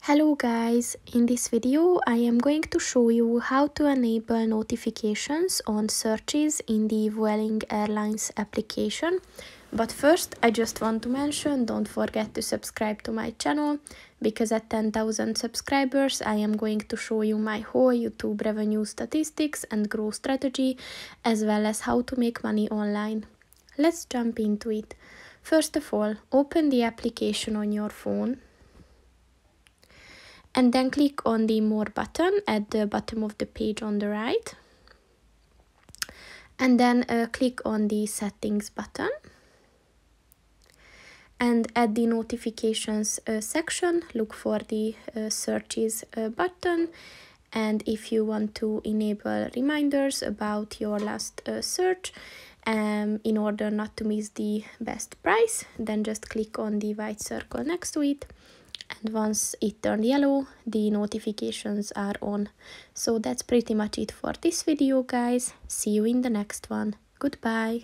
Hello guys, in this video I am going to show you how to enable notifications on searches in the Vueling Airlines application. But first I just want to mention, don't forget to subscribe to my channel, because at 10,000 subscribers I am going to show you my whole YouTube revenue statistics and growth strategy, as well as how to make money online. Let's jump into it. First of all, open the application on your phone. And then click on the More button at the bottom of the page on the right. And then click on the Settings button. And at the Notifications section, look for the Searches button. And if you want to enable reminders about your last search, in order not to miss the best price, then just click on the white circle next to it. And once it turned yellow, the notifications are on. So that's pretty much it for this video, guys. See you in the next one. Goodbye.